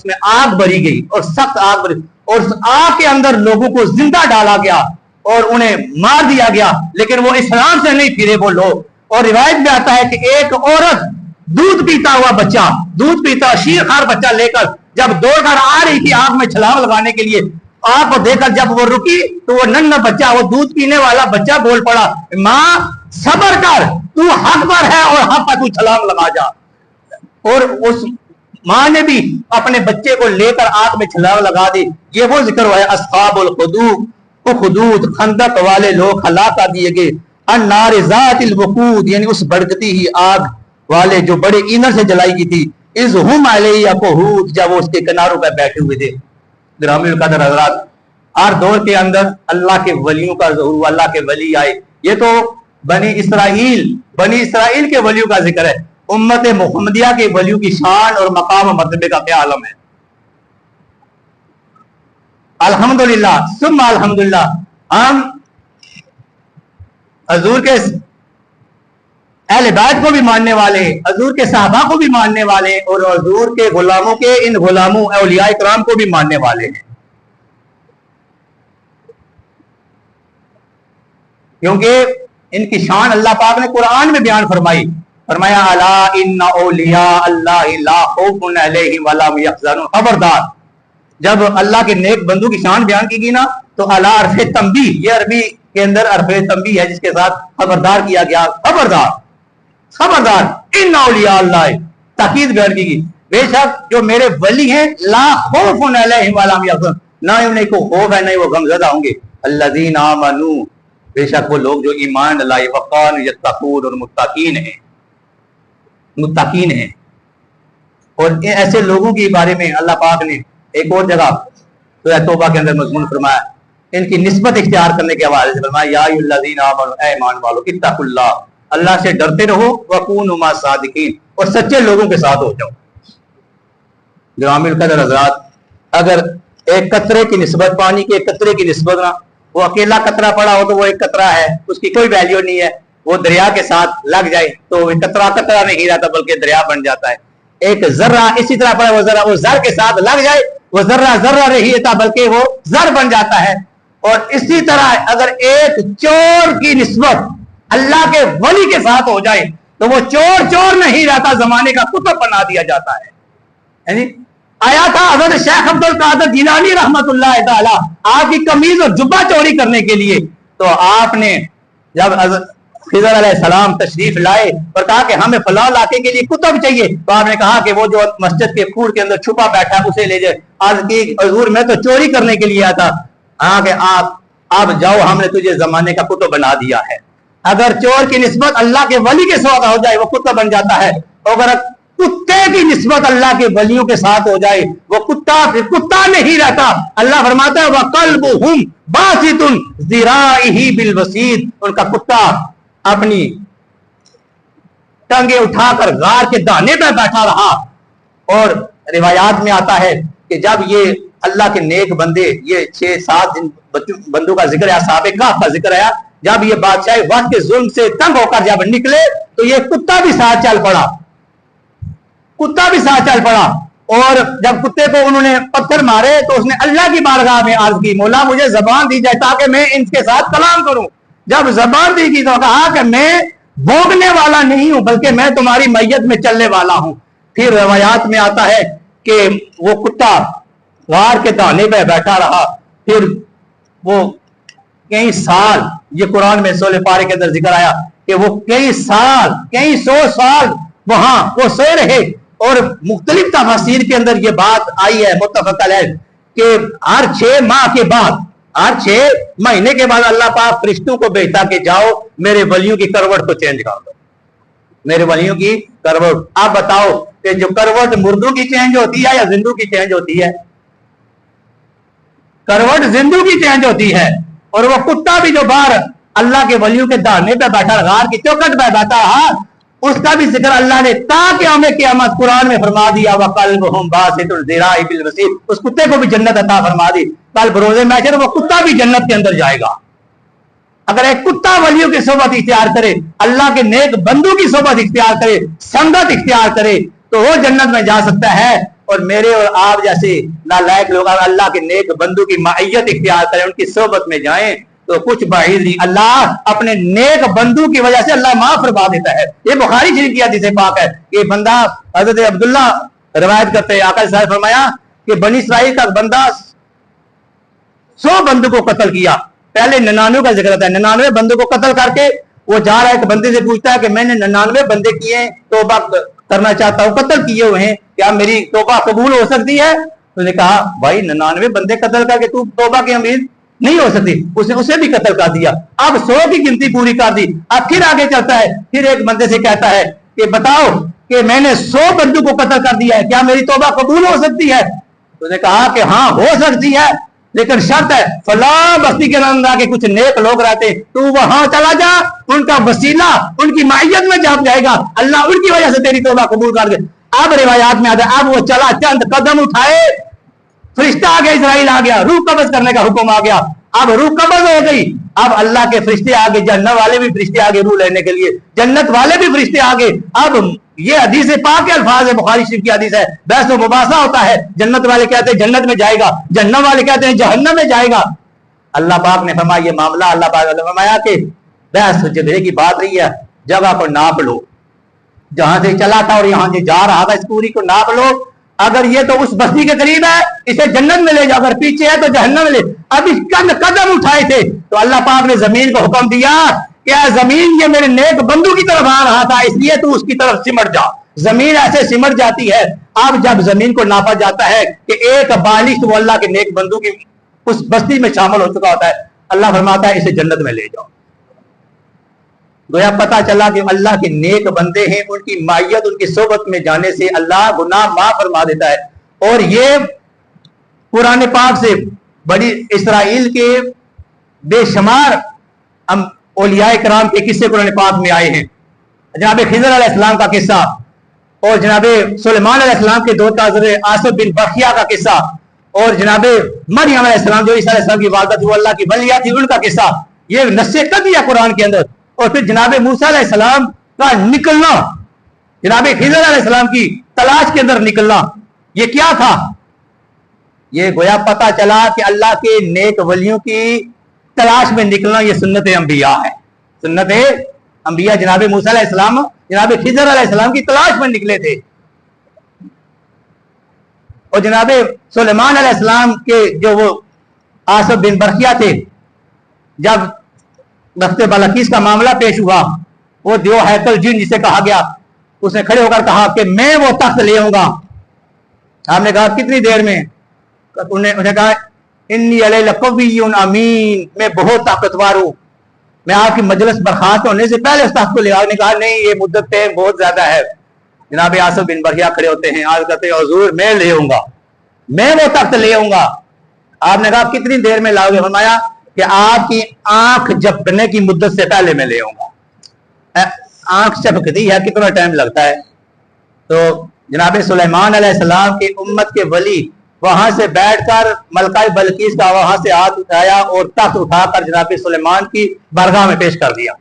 اس میں آگ بری گئی اور سخت آگ بری اور اس آگ کے اندر لوگوں کو زندہ ڈالا گیا اور انہیں مار دیا گیا، لیکن وہ اسلام سے نہیں پھرے وہ لوگ۔ اور روایت میں آتا ہے کہ ایک عورت دودھ پیتا ہوا بچہ، دودھ پیتا شیر خار بچہ لے کر جب دوڑ کر آ رہی تھی آگ میں چھلانگ لگانے کے لیے، آگ کو دیکھ کر جب وہ رکی تو وہ ننھا بچہ، وہ دودھ پینے والا بچہ بول پڑا، ماں صبر کر، تو حق پر ہے اور حق پر تو چھلانگ لگا جا۔ اور اس ماں نے بھی اپنے بچے کو لے کر آگ میں چھلانگ لگا دی۔ یہ وہ ذکر ہوا ہے اصحاب الخدود، خندق والے لوگ ہلاک کر دیے گئے، النار ذات الوقود یعنی اس بھڑکتی ہی آگ والے جو بڑے ایندھن سے جلائی گئی تھی، اذ ہم علیہ قعود جب وہ اس کے کناروں پر بیٹھے ہوئے تھے۔ گرامی القدر حضرات، ہر دور کے اندر اللہ کے ولیوں کا ظہور، اللہ کے ولی آئے۔ یہ تو بنی اسرائیل کے ولیوں کا ذکر ہے، امت محمدیہ کے ولیوں کی شان اور مقام و مرتبے کا کیا عالم ہے۔ الحمدللہ ثم الحمدللہ، ہم حضور کے اہل بیت کو بھی ماننے والے، حضور کے صحابہ کو بھی ماننے والے اور حضور کے غلاموں کے ان غلاموں اولیاء کرام کو بھی ماننے والے ہیں، کیونکہ ان کی شان اللہ پاک نے قرآن میں بیان فرمایا الا ان اولیاء اللہ لا خوف علیہم ولا هم يحزنون۔ خبردار، جب اللہ کے نیک بندوں کی شان بیان کی گئی نا تو الا حرف تنبیہ، یہ عربی کے اندر حرف تنبیہ ہے جس کے ساتھ خبردار کیا گیا، خبردار ان اولیاء اللہ، تاکید بیان کی گئی، بے شک جو میرے ولی ہیں لا خوف علیہم ولا هم يحزنون، نہ انہیں کو خوف ہے نہ وہ غمزدہ ہوں گے، الذین آمنوا، بے شک وہ لوگ جو ایمان لائے، وقانوا یتقون، اور متقین ہیں۔ اور ایسے لوگوں کے بارے میں اللہ پاک نے ایک اور جگہ سورہ توبہ کے اندر مضمون فرمایا، ان کی نسبت اختیار کرنے کے حوالے سے فرمایا یا ایھا الذین آمنوا، اے ایمان والو، اتقوا اللہ، اللہ سے ڈرتے رہو، وکونوا مع الصادقین، اور سچے لوگوں کے ساتھ ہو جاؤ۔ گرامی القدر حضرات، اگر ایک قطرے کی نسبت، پانی کے ایک قطرے کی نسبت نہ، وہ اکیلا قطرہ پڑا ہو تو وہ ایک قطرہ ہے، اس کی کوئی ویلیو نہیں ہے، وہ دریا کے ساتھ لگ جائے تو قطرہ نہیں رہتا بلکہ دریا بن جاتا ہے۔ ایک ذرہ اسی طرح پڑا، وہ زر کے ساتھ لگ جائے وہ ذرہ نہیں رہتا بلکہ وہ زر بن جاتا ہے۔ اور اسی طرح اگر ایک چور کی نسبت اللہ کے ولی کے ساتھ ہو جائے تو وہ چور نہیں رہتا، زمانے کا کتب بنا دیا جاتا ہے۔ یعنی آیا تھا حضرت شیخ عبد القادر جیلانی رحمت اللہ تعالی آپ کی قمیض اور جبہ چوری کرنے کے لیے، تو آپ نے جب خضر علیہ السلام تشریف لائے اور کہا کہ ہمیں فلاں علاقے کے لیے کتب چاہیے، تو آپ نے کہا کہ وہ جو مسجد کے کھوڑ کے اندر چھپا بیٹھا ہے اسے لے جائے۔ عرض کی حضور میں تو چوری کرنے کے لیے آیا تھا، کہا کہ آپ جاؤ، ہم نے تجھے زمانے کا کتب بنا دیا ہے۔ اگر چور کی نسبت اللہ کے ولی کے ساتھ ہو جائے وہ کتب بن جاتا ہے، اور اگر کتے کی نسبت اللہ کے ولیوں کے ساتھ ہو جائے وہ کتا نہیں رہتا۔ اللہ فرماتا ہے وَقَلْبُهُمْ بَاسِطٌ ذِرَائِهِ بِالْوَسِيدِ، ان کا کتا اپنی ٹانگیں اٹھا کر غار کے دانے پر بیٹھا رہا۔ اور روایات میں آتا ہے کہ جب یہ اللہ کے نیک بندے، یہ 6-7 بندوں کا ذکر ہے، اصحاب کہف کا ذکر ہے، جب یہ بادشاہ وقت کے ظلم سے تنگ ہو کر جب نکلے تو یہ کتا بھی ساتھ چل پڑا، اور جب کتے کو انہوں نے پتھر مارے تو اس نے اللہ کی بارگاہ میں عرض کی مولا مجھے زبان دی جائے تاکہ میں ان کے ساتھ کلام کروں۔ جب زبان دی گئی تو کہا کہ میں بھوگنے والا نہیں ہوں بلکہ میں تمہاری میت میں چلنے والا ہوں۔ پھر روایات میں آتا ہے کہ وہ کتا غار کے دانے پہ بیٹھا رہا، پھر وہ کئی سال، یہ قرآن میں سورہ پارے کے اندر ذکر آیا کہ وہ کئی سو سال وہاں وہ سوئے رہے۔ اور مختلف تفاسیر کے اندر یہ بات آئی ہے متفق علیہ کہ ہر 6 ماہ کے بعد، ہر 6 مہینے کے بعد اللہ پاک فرشتوں کو بھیجتا کہ جاؤ میرے ولیوں کی کروٹ کو چینج کر دو، میرے ولیوں کی کروٹ۔ آپ بتاؤ کہ جو کروٹ مردوں کی چینج ہوتی ہے یا زندوں کی چینج ہوتی ہے؟ کروٹ زندوں کی چینج ہوتی ہے۔ اور وہ کتا بھی جو باہر اللہ کے ولیوں کے دانے پہ بیٹھا، غار کی چوکٹ پہ بیٹھا رہا، اس کا بھی ذکر اللہ نے تاکہ ہمیں قیامت قرآن میں فرما دیا وَقَلْبُهُمْ بَاسِطٌ ذِرَائِهِ بِالْوَسِيدِ، اس کتے کو بھی جنت عطا فرما دی۔ کل بروز محشر وہ کتا بھی جنت کے اندر جائے گا۔ اگر ایک کتا ولیوں کی صحبت اختیار کرے، اللہ کے نیک بندوں کی صحبت اختیار کرے، سنگت اختیار کرے تو وہ جنت میں جا سکتا ہے۔ اور میرے اور آپ جیسے نالائق لوگ اللہ کے نیک بندوں کی معیت اختیار کریں, ان کی صحبت میں جائیں تو کچھ بعید نہیں, اللہ اپنے نیک بندوں کی وجہ سے اللہ معاف فرما دیتا ہے. یہ بخاری شریف کی حدیث پاک ہے کہ بندہ حضرت عبداللہ روایت کرتے ہیں, آقا صلی اللہ علیہ وسلم فرمایا کہ بنی اسرائیل کا بندہ 100 بندوں کو قتل کیا, پہلے 99 کا ذکر ہوتا ہے, 99 بندوں کو قتل کر کے وہ جا رہا ہے, ایک بندے سے پوچھتا ہے کہ میں نے 99 بندے کیے ہیں, توبہ کرنا چاہتا ہوں, قتل کیے ہوئے ہیں, کیا میری توبہ قبول ہو سکتی ہے؟ اس نے کہا بھائی 99 بندے قتل کر کے تو توبہ کی امید نہیں ہو سکتی. اس نے اسے بھی قتل کر دیا, اب 100 کی گنتی پوری کر دی, اب پھر آگے چلتا ہے, پھر ایک بندے سے کہتا ہے کہ بتاؤ کہ میں نے 100 بندوں کو قتل کر دیا ہے, کیا میری توبہ قبول ہو سکتی ہے؟ اس نے کہا کہ ہاں ہو سکتی ہے, لیکن شرط ہے فلاں بستی کے اندر کے کچھ نیک لوگ رہتے, تو وہاں چلا جا, ان کا وسیلہ ان کی معیت میں جب جائے گا, اللہ ان کی وجہ سے تیری توبہ قبول کر دے. اب روایات میں آتا ہے اب وہ چلا, چند قدم اٹھائے, فرشتہ آ گیا, اسرائیل آ گیا, روح قبض کرنے کا حکم آ گیا, اب روح قبض ہو گئی, اب اللہ کے فرشتے آگے, جنت والے بھی فرشتے آگے روح لینے کے لیے, جنت والے بھی فرشتے آگے. اب یہ حدیث پاک کے الفاظ ہے, بخاری شریف کی حدیث ہے, بحث و مباحثہ ہوتا ہے, جنت والے کہتے ہیں جنت میں جائے گا, جہنم والے کہتے ہیں جہنم میں جائے گا. اللہ پاک نے فرمایا یہ معاملہ, اللہ پاک نے فرمایا کہ بحث جدے کی بات رہی ہے, جگہ کو ناپ لو, جہاں سے چلا تھا اور یہاں سے جا رہا تھا اس پوری کو ناپ لو, اگر یہ تو اس بستی کے قریب ہے اسے جنت میں لے جاؤ, اگر پیچھے ہے تو جہنم میں لے. اب اس قدم اٹھائے تھے تو اللہ پاک نے زمین کو حکم دیا کہ اے زمین یہ میرے نیک بندوں کی طرف آ رہا تھا, اس لیے تو اس کی طرف سمٹ جا. زمین ایسے سمٹ جاتی ہے. اب جب زمین کو ناپا جاتا ہے کہ ایک بالش وہ اللہ کے نیک بندوں کی اس بستی میں شامل ہو چکا ہوتا ہے, اللہ فرماتا ہے اسے جنت میں لے جاؤ. گویا پتا چلا کہ اللہ کے نیک بندے ہیں, ان کی معیت ان کی صحبت میں جانے سے اللہ گناہ معاف فرما دیتا ہے. اور یہ قرآن پاک سے بڑی اسرائیل کے بے شمار اولیاء کرام کے قصے قرآن پاک میں آئے ہیں. جناب خضر علیہ السلام کا قصہ اور جناب سلیمان علیہ السلام کے دو تاجر آصف بن برخیا کا قصہ اور جناب مریم علیہ السلام جو عیسیٰ علیہ السلام کی والدہ تھی وہ اللہ کی ولیہ تھی, ان کا قصہ, یہ نص قطعی ہے قرآن کے اندر. اور پھر جناب موسیٰ علیہ السلام کا نکلنا, جناب خضر علیہ السلام کی تلاش کے اندر نکلنا, یہ کیا تھا؟ یہ گویا پتا چلا کہ اللہ کے نیک ولیوں کی تلاش میں نکلنا یہ سنت انبیاء ہے. سنت انبیاء جناب موسیٰ علیہ السلام جناب خضر علیہ السلام کی تلاش میں نکلے تھے, اور جناب سلیمان علیہ السلام کے جو وہ آصف بن برخیا تھے, جب وقت بلقیس کا معاملہ پیش ہوا, وہ دیو ہیکل جن جسے کہا گیا, اس نے کھڑے ہو کر کہا کہ میں وہ تخت لے آؤں گا. آپ نے کہا کتنی دیر میں؟ انہوں نے کہا انی علی لقوی امین, میں بہت طاقتور ہوں, میں آپ کی مجلس برخاست ہونے سے پہلے اس تخت کو لے آؤں. نے کہا نہیں یہ مدت پہ بہت زیادہ ہے. جناب آصف بن برخیا کھڑے ہوتے ہیں, آج کہتے ہیں حضور میں لے آؤں گا, میں وہ تخت لے آؤں گا. آپ نے کہا کتنی دیر میں لاؤ گے؟ فرمایا کہ آپ کی آنکھ جھپکنے کی مدت سے پہلے میں لے آؤں گا. آنکھ جھپکتی ہے کتنا ٹائم لگتا ہے؟ تو جناب سلیمان علیہ السلام کی امت کے ولی وہاں سے بیٹھ کر ملکہ بلقیس کا وہاں سے ہاتھ اٹھایا اور تخت اٹھا کر جناب سلیمان کی بارگاہ میں پیش کر دیا.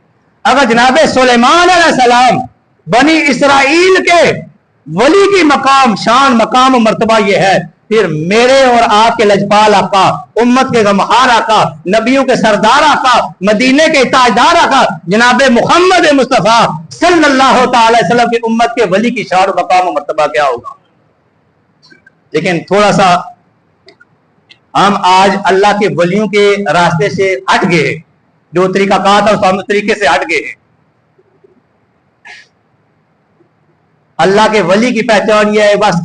اگر جناب سلیمان علیہ السلام بنی اسرائیل کے ولی کی مقام, شان, مقام و مرتبہ یہ ہے, پھر میرے اور آپ کے لجپال آقا, امت کے غمخوار آقا, نبیوں کے سردار آقا, مدینے کے تاجدار آقا جناب محمد مصطفیٰ صلی اللہ تعالی وسلم کی امت کے ولی کی شان و مقام و مرتبہ کیا ہوگا؟ لیکن تھوڑا سا ہم آج اللہ کے ولیوں کے راستے سے ہٹ گئے ہیں, جو طریقہ کہا تھا اس طریقے سے ہٹ گئے ہیں. اللہ کے ولی کی پہچان یہ ہے, بس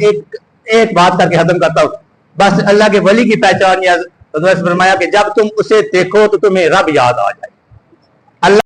ایک بات کر کے ختم کرتا ہوں, بس اللہ کے ولی کی پحچان یہ فرمایا کہ جب تم اسے دیکھو تو تمہیں رب یاد آ جائے.